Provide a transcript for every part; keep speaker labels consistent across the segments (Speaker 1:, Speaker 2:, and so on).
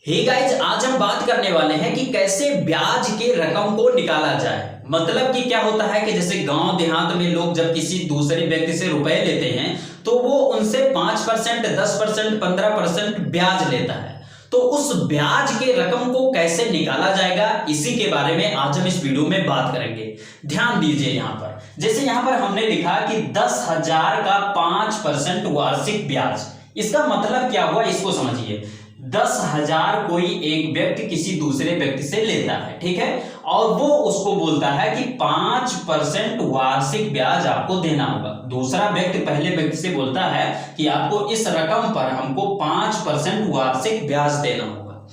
Speaker 1: Hey guys, आज हम बात करने वाले हैं कि कैसे ब्याज के रकम को निकाला जाए। मतलब कि क्या होता है कि जैसे गांव देहात में लोग जब किसी दूसरे व्यक्ति से रुपए लेते हैं तो वो उनसे 5%, 10%, 15% ब्याज लेता है। तो उस ब्याज के रकम को कैसे निकाला जाएगा, इसी के बारे में आज हम इस वीडियो में बात करेंगे। ध्यान दीजिए यहाँ पर, जैसे यहाँ पर हमने लिखा कि 10,000 का 5% वार्षिक ब्याज। इसका मतलब क्या हुआ, इसको समझिए। 10,000 कोई एक व्यक्ति किसी दूसरे व्यक्ति से लेता है, ठीक है, और वो उसको बोलता है कि 5% वार्षिक ब्याज आपको देना होगा। दूसरा व्यक्ति पहले व्यक्ति से बोलता है कि आपको इस रकम पर हमको 5% वार्षिक ब्याज देना होगा।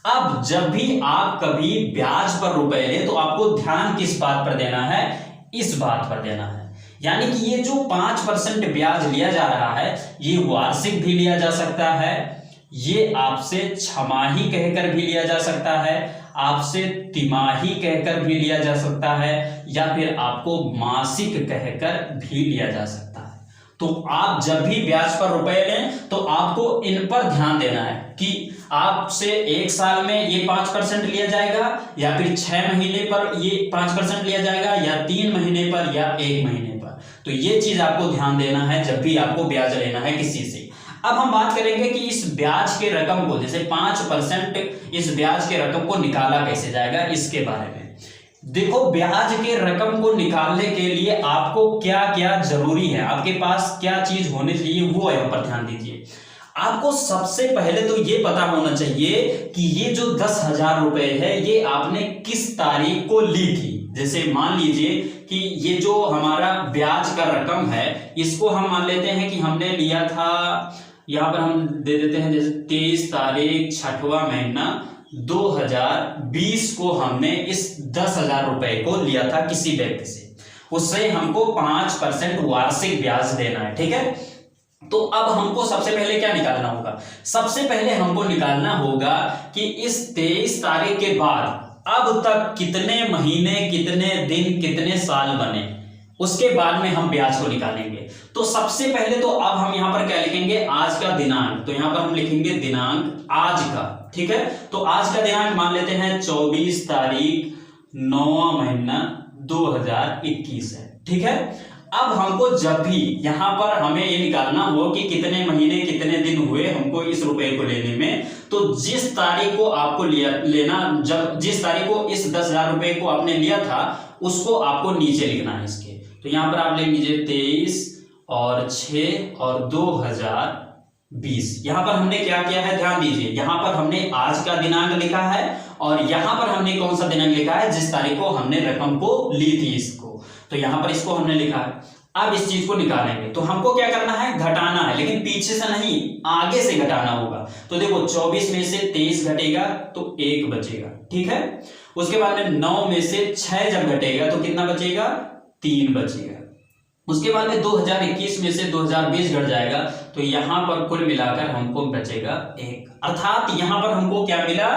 Speaker 1: अब जब भी आप कभी ब्याज पर रुपए ले तो आपको ध्यान किस बात पर देना है, इस बात पर देना है। यानी कि ये जो 5% ब्याज लिया जा रहा है ये वार्षिक भी लिया जा सकता है, ये आपसे छमाही कहकर भी लिया जा सकता है, आपसे तिमाही कहकर भी लिया जा सकता है, या फिर आपको मासिक कहकर भी लिया जा सकता है। तो आप जब भी ब्याज पर रुपए लें तो आपको इन पर ध्यान देना है कि आपसे एक साल में ये 5% लिया जाएगा, या फिर 6 महीने पर ये 5% लिया जाएगा, या 3 महीने पर, या 1 महीने पर। तो ये चीज आपको ध्यान देना है जब भी आपको ब्याज लेना है किसी से। अब हम बात करेंगे कि इस ब्याज के रकम को, जैसे 5% इस ब्याज के रकम को निकाला कैसे जाएगा, इसके बारे में देखो। ब्याज के रकम को निकालने के लिए आपको क्या क्या जरूरी है, आपके पास क्या चीज होनी चाहिए, वो यहाँ पर ध्यान दीजिए। आपको सबसे पहले तो ये पता होना चाहिए कि ये जो 10,000 रुपए है ये आपने किस तारीख को ली थी। जैसे मान लीजिए कि ये जो हमारा ब्याज का रकम है इसको हम मान लेते हैं कि हमने लिया था, यहां पर हम दे देते हैं जैसे 23 तारीख 6वां महीना 2020 को हमने इस 10,000 रुपए को लिया था किसी व्यक्ति से, उससे हमको 5% वार्षिक ब्याज देना है, ठीक है। तो अब हमको सबसे पहले क्या निकालना होगा, सबसे पहले हमको निकालना होगा कि इस 23 तारीख के बाद अब तक कितने महीने, कितने दिन, कितने साल बने, उसके बाद में हम ब्याज को निकालेंगे। तो सबसे पहले तो अब हम यहां पर क्या लिखेंगे, आज का दिनांक। तो यहां पर हम लिखेंगे दिनांक आज का, ठीक है। तो आज का दिनांक मान लेते हैं 24 तारीख 9वां महीना 2021 है, ठीक है। अब हमको जब भी यहां पर हमें ये निकालना हो कि कितने महीने, कितने दिन हुए हमको इस रुपए को लेने में, तो जिस तारीख को आपको लेना, जब जिस तारीख को इस 10,000 रुपए को आपने लिया था उसको आपको नीचे लिखना है इसके। तो यहां पर आप लिख लीजिए 23 और 6 और 2020। यहां पर हमने क्या किया है, ध्यान दीजिए। यहां पर हमने आज का दिनांक लिखा है और यहां पर हमने कौन सा दिनांक लिखा है, जिस तारीख को हमने रकम को ली थी इसको। तो यहां पर इसको हमने लिखा है। अब इस चीज को निकालेंगे तो हमको क्या करना है, घटाना है, लेकिन पीछे से नहीं, आगे से घटाना होगा। तो देखो 24 में से 23 घटेगा तो 1 बचेगा, ठीक है। उसके बाद में 9 में से 6 जब घटेगा तो कितना बचेगा, 3 बचेगा। उसके बाद में 2021 में से 2020 घट जाएगा तो यहां पर कुल मिलाकर हमको बचेगा 1। अर्थात यहां पर हमको क्या मिला,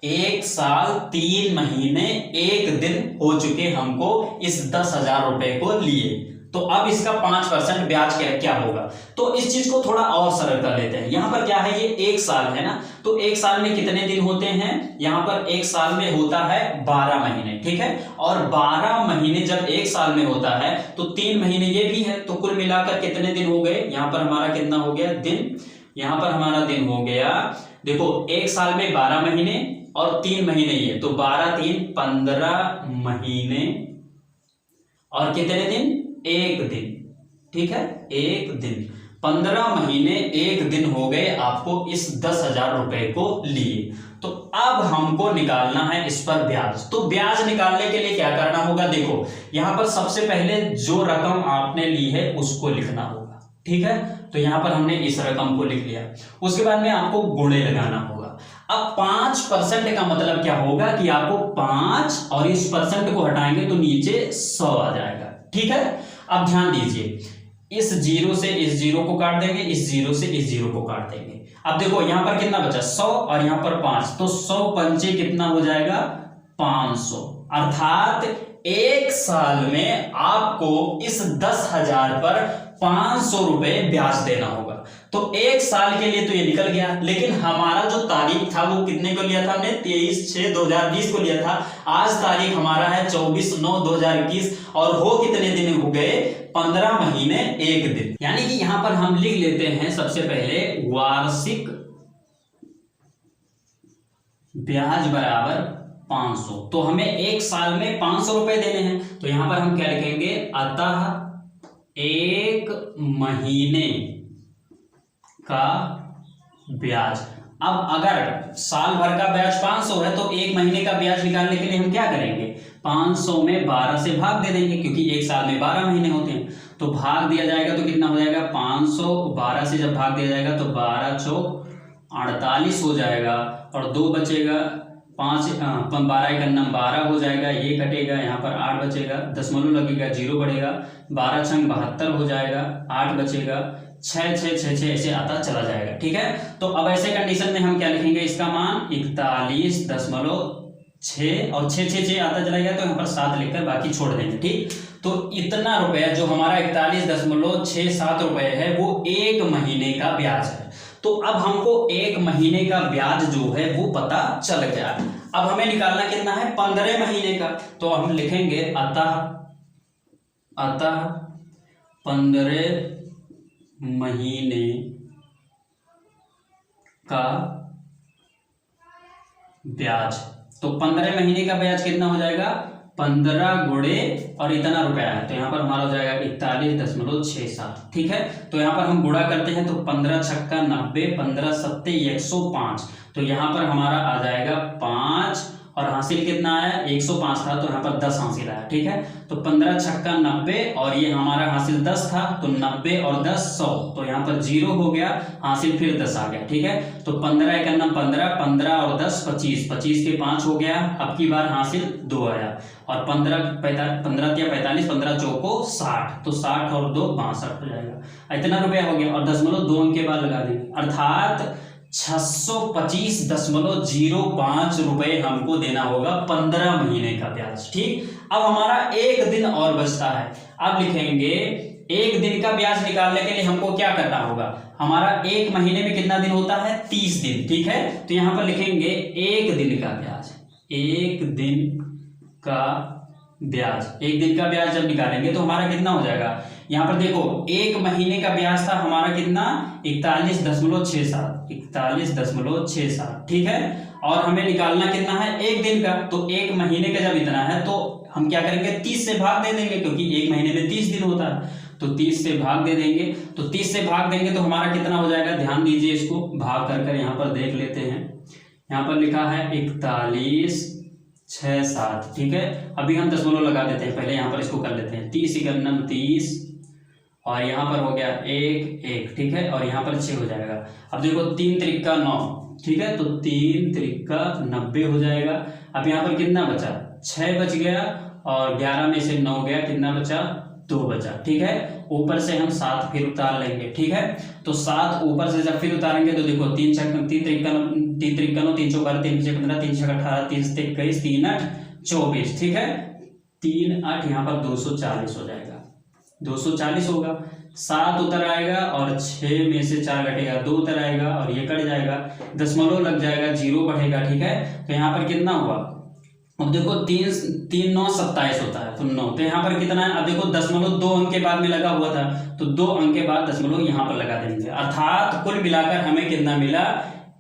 Speaker 1: 1 साल 3 महीने 1 दिन हो चुके हमको इस 10,000 रुपए को लिए। तो अब इसका 5% ब्याज क्या होगा, तो इस चीज को थोड़ा और सरल कर लेते हैं। यहां पर क्या है, ये 1 साल है ना, तो 1 साल में कितने दिन होते हैं, यहां पर 1 साल में होता है 12 महीने, ठीक है। और 12 महीने जब 1 साल में होता है तो 3 महीने ये भी है, तो कुल मिलाकर कितने दिन हो गए, यहां पर हमारा कितना हो गया दिन, यहां पर हमारा दिन हो गया, देखो 1 साल में 12 महीने और 3 महीने ये, तो 12 3 15 महीने और कितने दिन, 1 दिन, ठीक है, 1 दिन। 15 महीने 1 दिन हो गए आपको इस 10,000 रुपए को लिए। तो अब हमको निकालना है इस पर ब्याज। तो ब्याज निकालने के लिए क्या करना होगा, देखो यहां पर सबसे पहले जो रकम आपने ली है उसको लिखना होगा, ठीक है। तो यहां पर हमने इस रकम को लिख लिया। उसके बाद में आपको गुणे लगाना होगा। अब 5% का मतलब क्या होगा कि आपको 5 और इस परसेंट को हटाएंगे तो नीचे 100 आ जाएगा, ठीक है। अब ध्यान दीजिए, इस 0 से इस 0 को काट देंगे, इस 0 से इस 0 को काट देंगे। अब देखो यहां पर कितना बचा, 100 और यहां पर 5, तो 100 पंचे कितना हो जाएगा, 500। अर्थात 1 साल में आपको इस 10,000 पर 500 रुपए ब्याज देना होगा। तो 1 साल के लिए तो ये निकल गया, लेकिन हमारा जो तारीख था वो कितने को लिया था हमने, 23/6/2020 को लिया था। आज तारीख हमारा है 24/9/2021 और हो कितने दिन हो गए, 15 महीने 1 दिन। यानी कि यहां पर हम लिख लेते हैं सबसे पहले वार्षिक ब्याज बराबर 500। तो हमें 1 साल में 500 रुपए देने हैं, तो यहां पर हम क्या लिखेंगे, अतः 1 महीने का ब्याज। अब अगर साल भर का ब्याज 500 है तो 1 महीने का ब्याज निकालने के लिए हम क्या करेंगे, 500 में 12 से भाग दे देंगे, क्योंकि 1 साल में 12 महीने होते हैं। तो भाग दिया जाएगा तो कितना हो जाएगा, 500 12 से जब भाग दिया जाएगा तो 12 चौक 48 हो जाएगा, और 2 बचेगा, 5 12 एक अन्नम 12 हो जाएगा, ये कटेगा, यहाँ पर 8 बचेगा, दशमलव लगेगा, 0 बढ़ेगा, 12 छंग 72 हो जाएगा, 8 बचेगा, 6 6 6 6 ऐसे आता चला जाएगा। ठीक है, तो अब ऐसे कंडीशन में हम क्या लिखेंगे, इसका मान 41.6 और 6 6 6 आता चला गया, तो यहाँ पर 7 लिखकर बाकी छोड़ देंगे। ठीक, तो इतना रुपया जो हमारा 41.67 रुपए है वो 1 महीने का ब्याज है। तो अब हमको 1 महीने का ब्याज जो है वो पता चल गया। अब हमें निकालना कितना है, 15 महीने का। तो हम लिखेंगे अतः 15 महीने का ब्याज। तो 15 महीने का ब्याज कितना हो जाएगा, 15 गुणे और इतना रुपया है, तो यहाँ पर हमारा हो जाएगा 41.67। ठीक है, तो यहाँ पर हम गुणा करते हैं तो 15 छक्का 90, 15 सत्ते 105, तो यहाँ पर हमारा आ जाएगा 5 और हासिल कितना आया, 105 था, तो यहाँ पर 10 हासिल आया। ठीक है, तो 15 छक्का 90 और ये हमारा हासिल 10 था, तो 90 और 10 100, तो यहाँ पर 0 हो गया, हासिल फिर 10 आ गया। ठीक है, तो 15 एक अन्नम 15, 15 और 10 25, 25 के 5 हो गया, अब की बार हासिल 2 आया, और 15 या 45, 15 चौको 60, तो 60 और 2 62 हो जाएगा, इतना रुपया हो गया, और दशमलव 2 अंक के बाद लगा देंगे, अर्थात 625.05 रुपए हमको देना होगा 15 महीने का ब्याज। ठीक, अब हमारा 1 दिन और बचता है। अब लिखेंगे 1 दिन का ब्याज निकालने के लिए हमको क्या करना होगा, हमारा 1 महीने में कितना दिन होता है, 30 दिन। ठीक है, तो यहां पर लिखेंगे 1 दिन का ब्याज, 1 दिन का ब्याज। 1 दिन का ब्याज जब निकालेंगे तो हमारा कितना हो जाएगा, यहां पर देखो 1 महीने का ब्याज था हमारा कितना, 41.67। ठीक है, और हमें निकालना कितना है, 1 दिन का। तो 1 महीने का जब इतना है तो हम क्या करेंगे, 30 से भाग दे देंगे, क्योंकि 1 महीने में 30 दिन होता है, तो 30 से भाग दे देंगे। तो 30 से भाग देंगे तो हमारा कितना हो जाएगा, ध्यान दीजिए, इसको भाग कर यहाँ पर देख लेते हैं। यहाँ पर लिखा है 41.67। ठीक है, अभी हम दशमलव लगा देते हैं, पहले यहाँ पर इसको कर लेते हैं, 30 × 30 और यहाँ पर हो गया 1 1। ठीक है, और यहाँ पर 6 हो जाएगा। अब देखो 3 त्रिका 9। ठीक है, तो 3 त्रिका 90 हो जाएगा। अब यहाँ पर कितना बचा, 6 बच गया, और 11 में से 9 गया, कितना बचा, 2 बचा। ठीक है, ऊपर से हम 7 फिर उतार लेंगे। ठीक है, तो 7 ऊपर से जब फिर उतारेंगे तो देखो 3 त्रिका 9, 3 चौक 12, 3 5 15, 3 6 18, 3 7 21, 3 8 24। ठीक है, 3 8 यहाँ पर 240 हो जाएगा, 240 होगा। 7 उतर आएगा और 6 में से 4 घटेगा, 2 उतर आएगा और ये कट जाएगा, दशमलव लग जाएगा, 0 बढ़ेगा। ठीक है, तो यहाँ पर कितना हुआ, अब देखो 3 3 9 27 होता है, तो 9, तो यहाँ पर कितना है, अब देखो दशमलव 2 अंक के बाद में लगा हुआ था, तो 2 अंक के बाद दशमलव यहाँ पर लगा देंगे, अर्थात कुल मिलाकर हमें कितना मिला,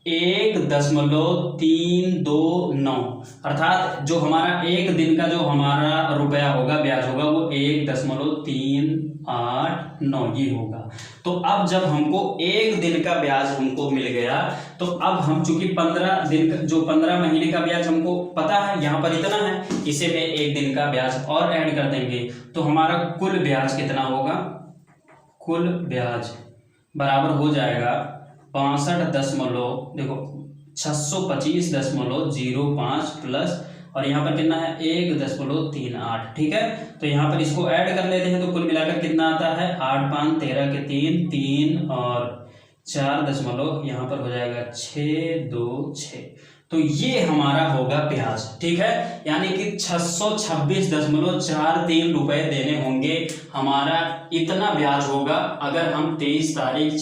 Speaker 1: 1.329। अर्थात जो हमारा 1 दिन का जो हमारा रुपया होगा, ब्याज होगा, वो 1.389 ये होगा। तो अब जब हमको 1 दिन का ब्याज हमको मिल गया, तो अब हम चूंकि 15 दिन का जो 15 महीने का ब्याज हमको पता है, यहाँ पर इतना है, इसे में 1 दिन का ब्याज और ऐड कर देंगे, तो हमारा कुल ब्याज कितना होगा, कुल ब्याज बराबर हो जाएगा 625.05 प्लस, और यहाँ पर कितना है, 1.38। ठीक है, तो यहाँ पर इसको ऐड कर लेते हैं, तो कुल मिलाकर कितना आता है, 8 5 13 के 3 और 4 दशमलव यहाँ पर हो जाएगा 626। तो तो ये हमारा होगा ब्याज, ठीक है। यानी कि 626.43 रुपए देने होंगे, हमारा इतना ब्याज होगा अगर हम 23 तारीख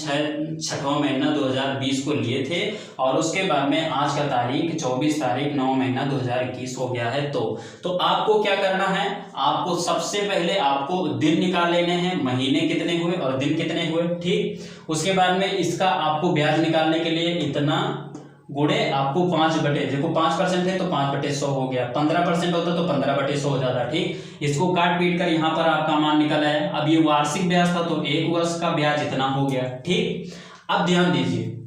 Speaker 1: 6वां महीना 2020 को लिए थे और उसके बाद में आज का तारीख 24 तारीख 9 महीना 2021 हो गया है। तो आपको क्या करना है, आपको सबसे पहले आपको दिन निकाल लेने हैं, महीने कितने हुए और दिन कितने हुए, ठीक। उसके बाद में इसका आपको ब्याज निकालने के लिए इतना गुणे आपको 5 देखो 5% है तो 5/100 हो गया, 15% होता तो 15/100 हो जाता, ठीक। इसको काट पीट कर यहाँ पर आपका मान निकल आया। अब ये वार्षिक ब्याज था तो 1 वर्ष का ब्याज इतना हो गया, ठीक। अब ध्यान दीजिए,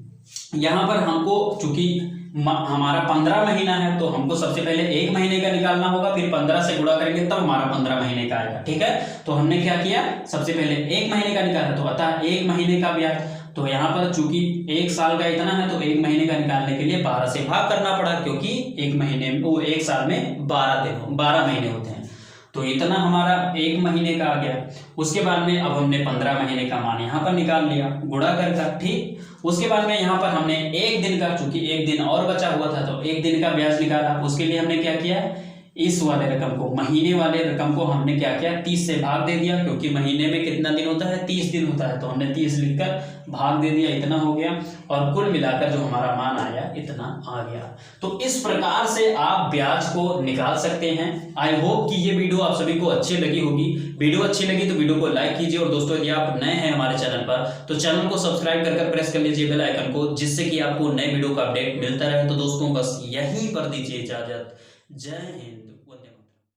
Speaker 1: यहाँ पर हमको चूंकि हमारा 15 महीना है तो हमको सबसे पहले 1 महीने का निकालना होगा, फिर 15 से गुणा करेंगे तब हमारा 15 महीने का आएगा, ठीक है। तो हमने क्या किया, सबसे पहले 1 महीने का निकाला, तो अतः 1 महीने का ब्याज। तो यहाँ पर चूंकि 1 साल का इतना है तो 1 महीने का निकालने के लिए 12 से भाग करना पड़ा, क्योंकि 1 साल में 12 महीने होते हैं, तो इतना हमारा 1 महीने का आ गया। उसके बाद में अब हमने 15 महीने का मान यहाँ पर निकाल लिया गुणा कर, ठीक। उसके बाद में यहाँ पर हमने 1 दिन का, चूंकि 1 दिन और बचा हुआ था तो 1 दिन का ब्याज निकाला। उसके लिए हमने क्या किया, इस वाले रकम को, महीने वाले रकम को हमने क्या किया, 30 से भाग दे दिया, क्योंकि महीने में कितना दिन होता है, 30 दिन होता है, तो हमने 30 लिखकर भाग दे दिया, इतना हो गया। और कुल मिलाकर जो हमारा मान आया इतना आ गया। तो इस प्रकार से आप ब्याज को निकाल सकते हैं। आई होप कि ये वीडियो आप सभी को अच्छी लगी होगी। वीडियो अच्छी लगी तो वीडियो को लाइक कीजिए, और दोस्तों यदि आप नए हैं हमारे चैनल पर तो चैनल को सब्सक्राइब कर प्रेस कर लीजिए बेल आइकन को, जिससे कि आपको नए वीडियो का अपडेट मिलता रहे। तो दोस्तों बस यहीं पर दीजिए इजाजत। जय हिंद।